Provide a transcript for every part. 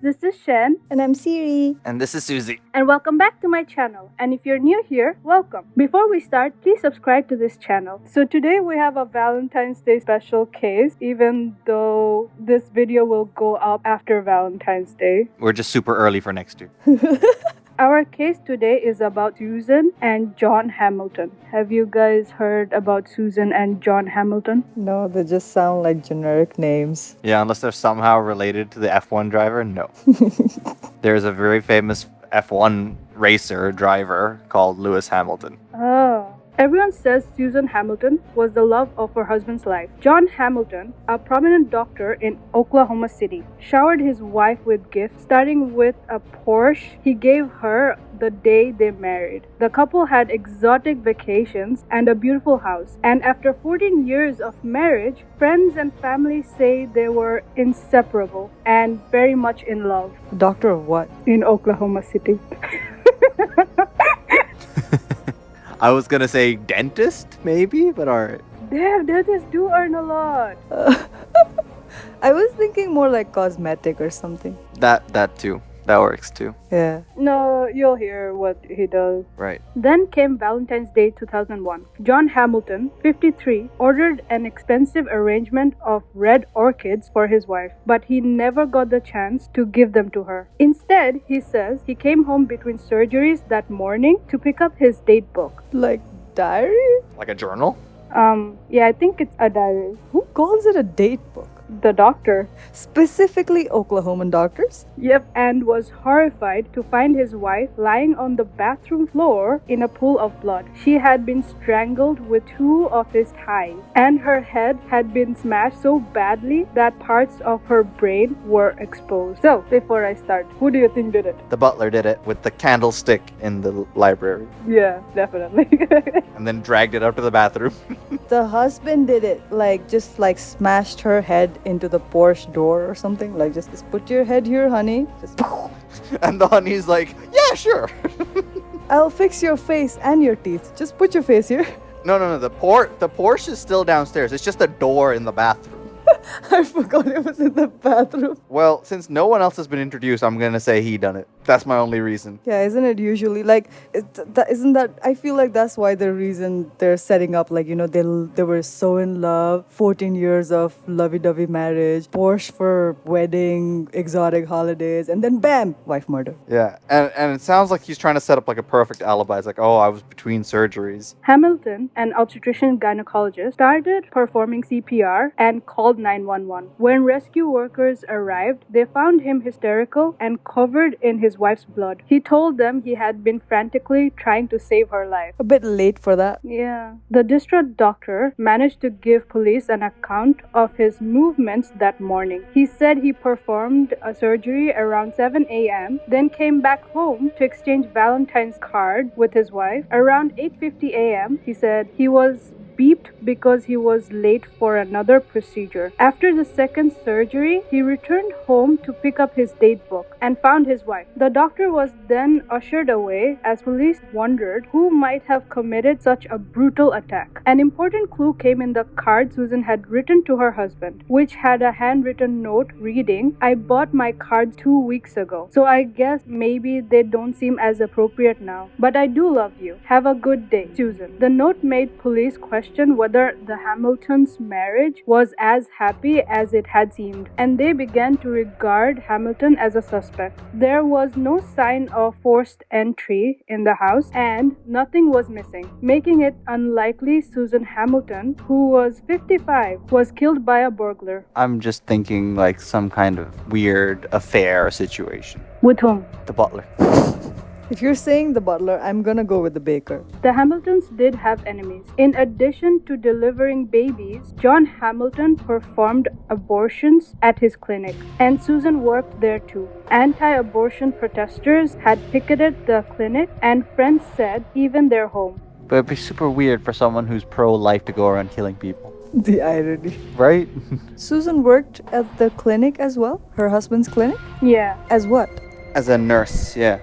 this is Shen. And I'm Siri. And this is Susie. And welcome back to my channel. And if you're new here, welcome. Before we start, please subscribe to this channel. So today we have a Valentine's Day special case, even though this video will go up after Valentine's Day. We're just super early for next year. Our case today is about Susan and John Hamilton. Have you guys heard about Susan and John Hamilton? No, they just sound like generic names. Yeah, unless they're somehow related to the F1 driver, no. There's a very famous F1 racer driver called Lewis Hamilton. Oh. Everyone says Susan Hamilton was the love of her husband's life. John Hamilton, a prominent doctor in Oklahoma City, showered his wife with gifts, starting with a Porsche he gave her the day they married. The couple had exotic vacations and a beautiful house. And after 14 years of marriage, friends and family say they were inseparable and very much in love. Doctor of what? In Oklahoma City. I was gonna say dentist, maybe, but alright. Damn, dentists do earn a lot. I was thinking more like cosmetic or something. That too. That works too. Yeah. No, you'll hear what he does. Right. Then came Valentine's Day 2001. John Hamilton, 53, ordered an expensive arrangement of red orchids for his wife, but he never got the chance to give them to her. Instead, he says he came home between surgeries that morning to pick up his date book. Like diary? Like a journal? Yeah, I think it's a diary. Who calls it a date book? The doctor. Specifically Oklahoman doctors? Yep, and was horrified to find his wife lying on the bathroom floor in a pool of blood. She had been strangled with two of his ties, and her head had been smashed so badly that parts of her brain were exposed. So, before I start, who do you think did it? The butler did it with the candlestick in the library. Yeah, definitely. And then dragged it up to the bathroom. The husband did it, just smashed her head into the Porsche door or something. Just put your head here, honey. Just And the honey's like, yeah, sure. I'll fix your face and your teeth. Just put your face here. No. The Porsche is still downstairs. It's just a door in the bathroom. I forgot it was in the bathroom. Well, since no one else has been introduced, I'm gonna say he done it. That's my only reason. Yeah, isn't it usually isn't that? I feel like that's why the reason they're setting up they were so in love, 14 years of lovey-dovey marriage, Porsche for wedding, exotic holidays, and then bam, wife murder. Yeah, and it sounds like he's trying to set up a perfect alibi. It's like, oh, I was between surgeries. Hamilton, an obstetrician gynecologist, started performing CPR and called 911. When rescue workers arrived, they found him hysterical and covered in his wife's blood. He told them he had been frantically trying to save her life. A bit late for that. Yeah. The distraught doctor managed to give police an account of his movements that morning. He said he performed a surgery around 7 a.m., then came back home to exchange Valentine's card with his wife. Around 8:50 a.m., he said he was beeped because he was late for another procedure. After the second surgery, he returned home to pick up his date book and found his wife. The doctor was then ushered away as police wondered who might have committed such a brutal attack. An important clue came in the card Susan had written to her husband, which had a handwritten note reading, "I bought my cards 2 weeks ago, so I guess maybe they don't seem as appropriate now. But I do love you. Have a good day, Susan." The note made police question whether the Hamiltons' marriage was as happy as it had seemed, and they began to regard Hamilton as a suspect. There was no sign of forced entry in the house, and nothing was missing, making it unlikely Susan Hamilton, who was 55, was killed by a burglar. I'm just thinking some kind of weird affair situation. With whom? The butler. If you're saying the butler, I'm gonna go with the baker. The Hamiltons did have enemies. In addition to delivering babies, John Hamilton performed abortions at his clinic, and Susan worked there too. Anti-abortion protesters had picketed the clinic, and friends said even their home. But it'd be super weird for someone who's pro-life to go around killing people. The irony. Right? Susan worked at the clinic as well? Her husband's clinic? Yeah, As what? As a nurse, yeah.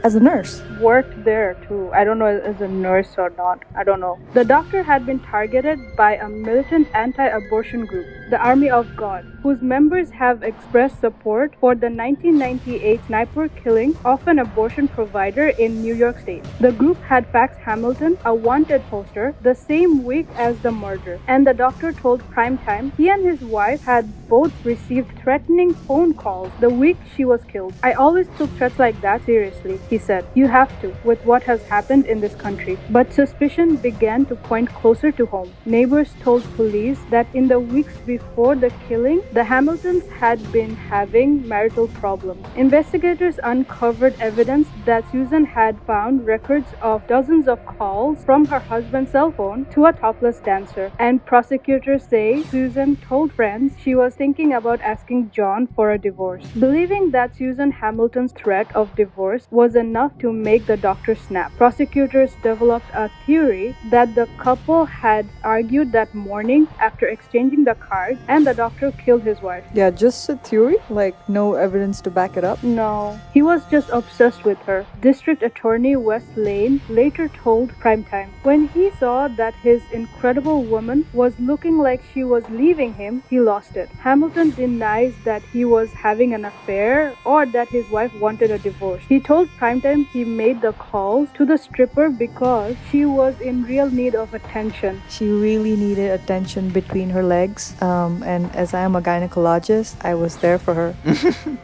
As a nurse? worked there too. I don't know as a nurse or not. I don't know. The doctor had been targeted by a militant anti-abortion group. the Army of God, whose members have expressed support for the 1998 sniper killing of an abortion provider in New York State. The group had faxed Hamilton a wanted poster the same week as the murder, and the doctor told Primetime he and his wife had both received threatening phone calls the week she was killed. I always took threats like that seriously, he said. You have to, with what has happened in this country. But suspicion began to point closer to home. Neighbors told police that in the weeks before the killing, the Hamiltons had been having marital problems. Investigators uncovered evidence that Susan had found records of dozens of calls from her husband's cell phone to a topless dancer, and prosecutors say Susan told friends she was thinking about asking John for a divorce. Believing that Susan Hamilton's threat of divorce was enough to make the doctor snap, prosecutors developed a theory that the couple had argued that morning after exchanging the cards and the doctor killed his wife. Yeah, just a theory? Like, no evidence to back it up? No, he was just obsessed with her. District Attorney Wes Lane later told Primetime when he saw that his incredible woman was looking like she was leaving him, he lost it. Hamilton denies that he was having an affair or that his wife wanted a divorce. He told Primetime he made the calls to the stripper because she was in real need of attention. She really needed attention between her legs. And as I am a gynecologist, I was there for her.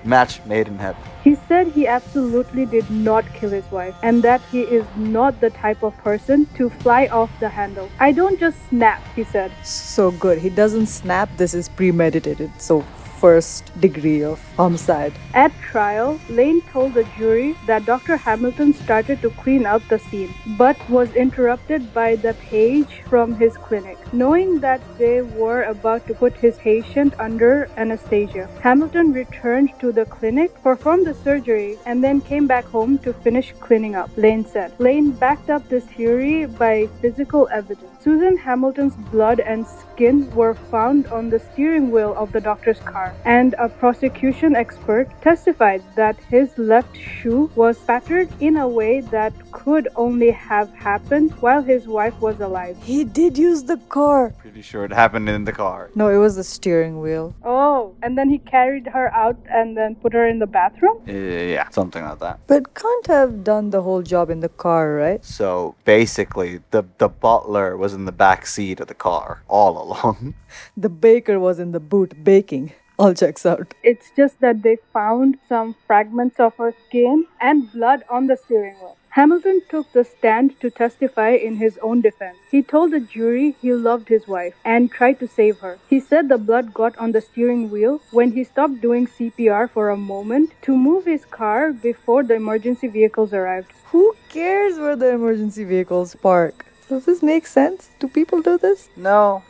Match made in heaven. He said he absolutely did not kill his wife and that he is not the type of person to fly off the handle. I don't just snap, he said. So good. He doesn't snap. This is premeditated. So first degree of homicide. At trial, Lane told the jury that Dr. Hamilton started to clean up the scene, but was interrupted by the page from his clinic. Knowing that they were about to put his patient under anesthesia, Hamilton returned to the clinic, performed the surgery, and then came back home to finish cleaning up, Lane said. Lane backed up this theory by physical evidence. Susan Hamilton's blood and skin were found on the steering wheel of the doctor's car, and a prosecution expert testified that his left shoe was spattered in a way that could only have happened while his wife was alive. He did use the car. Pretty sure it happened in the car. No, it was the steering wheel. Oh, and then he carried her out and then put her in the bathroom? Yeah, something like that. But can't have done the whole job in the car, right? So basically, the butler was in the back seat of the car all along. The baker was in the boot baking. All checks out. It's just that they found some fragments of her skin and blood on the steering wheel. Hamilton took the stand to testify in his own defense. He told the jury he loved his wife and tried to save her. He said the blood got on the steering wheel when he stopped doing CPR for a moment to move his car before the emergency vehicles arrived. Who cares where the emergency vehicles park? Does this make sense? Do people do this? No.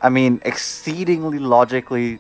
I mean, exceedingly logically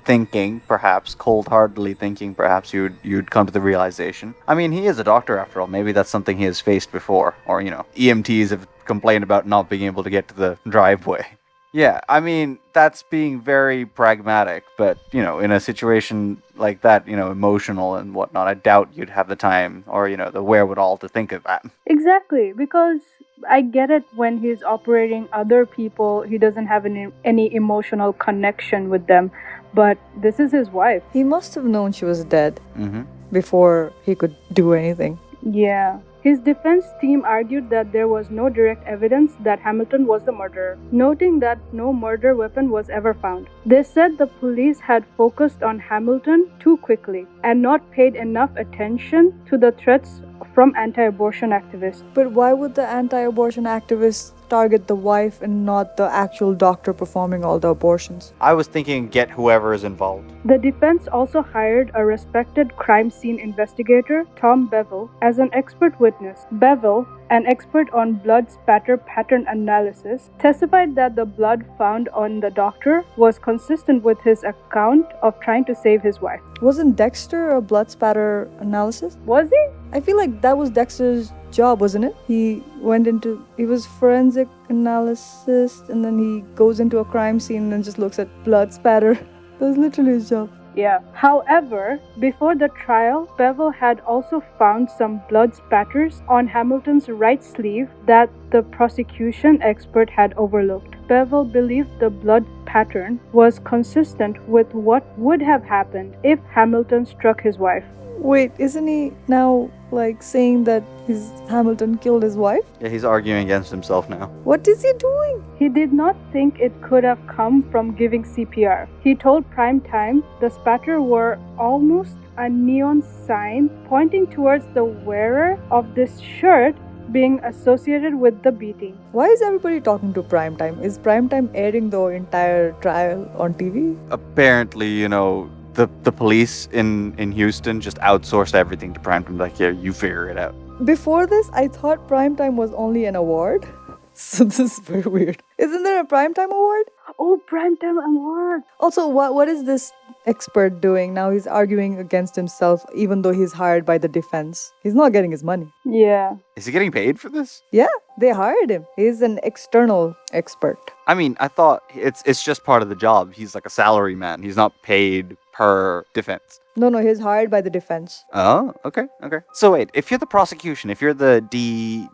thinking, perhaps, cold-heartedly thinking, perhaps you'd come to the realization. I mean, he is a doctor after all. Maybe that's something he has faced before. Or, EMTs have complained about not being able to get to the driveway. Yeah, I mean, that's being very pragmatic, but, in a situation like that, emotional and whatnot, I doubt you'd have the time or, the wherewithal to think of that. Exactly, because I get it when he's operating other people, he doesn't have any emotional connection with them. But this is his wife. He must have known she was dead Mm-hmm. before he could do anything. Yeah. His defense team argued that there was no direct evidence that Hamilton was the murderer, noting that no murder weapon was ever found. They said the police had focused on Hamilton too quickly and not paid enough attention to the threats from anti-abortion activists. But why would the anti-abortion activists target the wife and not the actual doctor performing all the abortions? I was thinking get whoever is involved. The defense also hired a respected crime scene investigator, Tom Bevel, as an expert witness. Bevel, an expert on blood spatter pattern analysis, testified that the blood found on the doctor was consistent with his account of trying to save his wife. Wasn't Dexter a blood spatter analysis? Was he? I feel like that was Dexter's job, wasn't it? He was forensic analysis, and then he goes into a crime scene and just looks at blood spatter. That was literally his job. Yeah. However, before the trial, Bevel had also found some blood spatters on Hamilton's right sleeve that the prosecution expert had overlooked. Bevel believed the blood pattern was consistent with what would have happened if Hamilton struck his wife. Wait, isn't he now like saying that his Hamilton killed his wife? Yeah, he's arguing against himself now. What is he doing? He did not think it could have come from giving CPR. He told Primetime the spatter were almost a neon sign pointing towards the wearer of this shirt being associated with the beating. Why is everybody talking to Primetime? Is Primetime airing the entire trial on TV? Apparently, the police in Houston just outsourced everything to Primetime. Like, yeah, you figure it out. Before this, I thought Primetime was only an award. So this is very weird. Isn't there a Primetime award? Oh, Primetime Award! Also, what is this expert doing? Now he's arguing against himself even though he's hired by the defense. He's not getting his money. Yeah. Is he getting paid for this? Yeah, they hired him. He's an external expert. I mean, I thought it's just part of the job. He's like a salary man. He's not paid per defense. No, he's hired by the defense. Oh, okay. So wait, if you're the prosecution, if you're the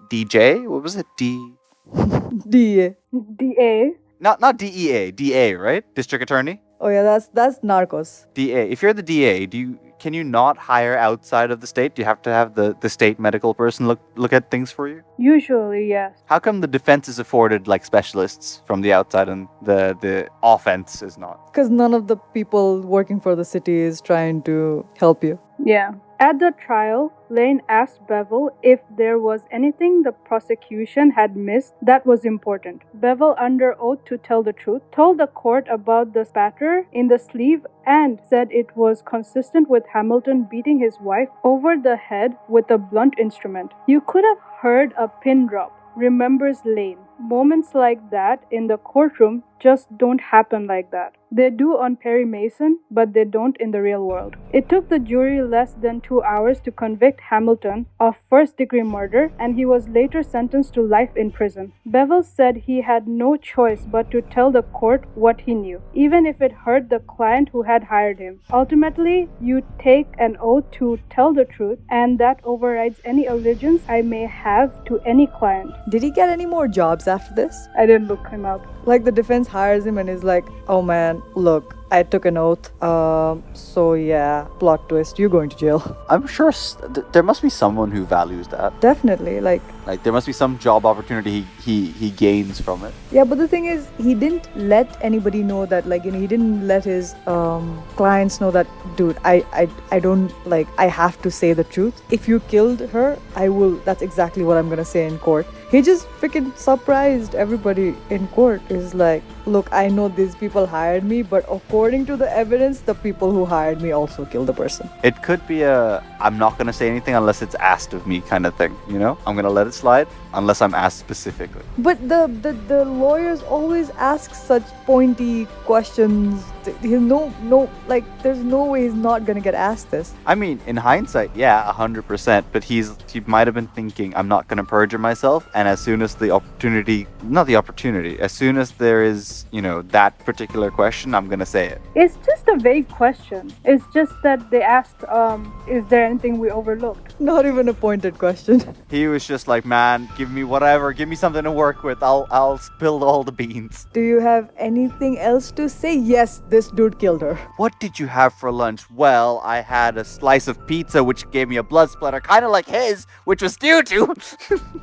DJ, what was it? DA. DA. Not DEA, DA, right? District Attorney? Oh yeah, that's Narcos. DA. If you're the DA, can you not hire outside of the state? Do you have to have the state medical person look at things for you? Usually, yes. How come the defense is afforded like specialists from the outside and the offense is not? Because none of the people working for the city is trying to help you. Yeah. At the trial, Lane asked Bevel if there was anything the prosecution had missed that was important. Bevel, under oath to tell the truth, told the court about the spatter in the sleeve and said it was consistent with Hamilton beating his wife over the head with a blunt instrument. You could have heard a pin drop, remembers Lane. Moments like that in the courtroom just don't happen like that. They do on Perry Mason, but they don't in the real world. It took the jury less than 2 hours to convict Hamilton of first-degree murder, and he was later sentenced to life in prison. Bevel said he had no choice but to tell the court what he knew, even if it hurt the client who had hired him. Ultimately, you take an oath to tell the truth, and that overrides any allegiance I may have to any client. Did he get any more jobs after this? I didn't look him up. Like the defense hires him and is like, oh man, look, I took an oath. So yeah, plot twist, you're going to jail. I'm sure there must be someone who values that. Definitely, like there must be some job opportunity he gains from it. yeah, but the thing is, he didn't let anybody know that, he didn't let his clients know that, dude, I don't, I have to say the truth. If you killed her, I will, that's exactly what I'm gonna say in court. He just freaking surprised everybody in court. Is like, look, I know these people hired me, but according to the evidence, the people who hired me also killed the person. It could be I'm not going to say anything unless it's asked of me kind of thing, I'm going to let it slide unless I'm asked specifically. But the lawyers always ask such pointy questions. There's no way he's not gonna get asked this. I mean, in hindsight, yeah, 100%. But he might have been thinking, I'm not going to perjure myself. And as soon as as soon as there is, that particular question, I'm going to say it. It's just a vague question. It's just that they asked, is there anything we overlooked? Not even a pointed question. He was just like, man, give me whatever. Give me something to work with. I'll spill all the beans. Do you have anything else to say? Yes, this dude killed her. What did you have for lunch? Well, I had a slice of pizza, which gave me a blood splatter, kind of like his, which was due to.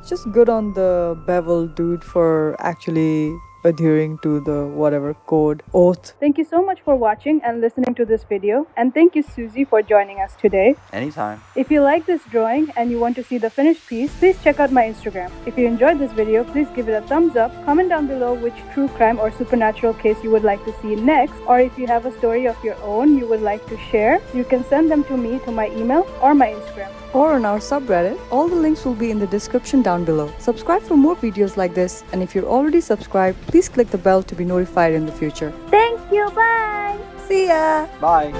Just good on the Bevel dude for actually adhering to the whatever code oath. Thank you so much for watching and listening to this video, and thank you, Susie, for joining us today. Anytime. If you like this drawing and you want to see the finished piece, please check out my Instagram. If you enjoyed this video, please give it a thumbs up, comment down below which true crime or supernatural case you would like to see next, or if you have a story of your own you would like to share, you can send them to me to my email or my Instagram. Or on our subreddit. All the links will be in the description down below. Subscribe for more videos like this, and if you're already subscribed, please click the bell to be notified in the future. Thank you, bye! See ya! Bye.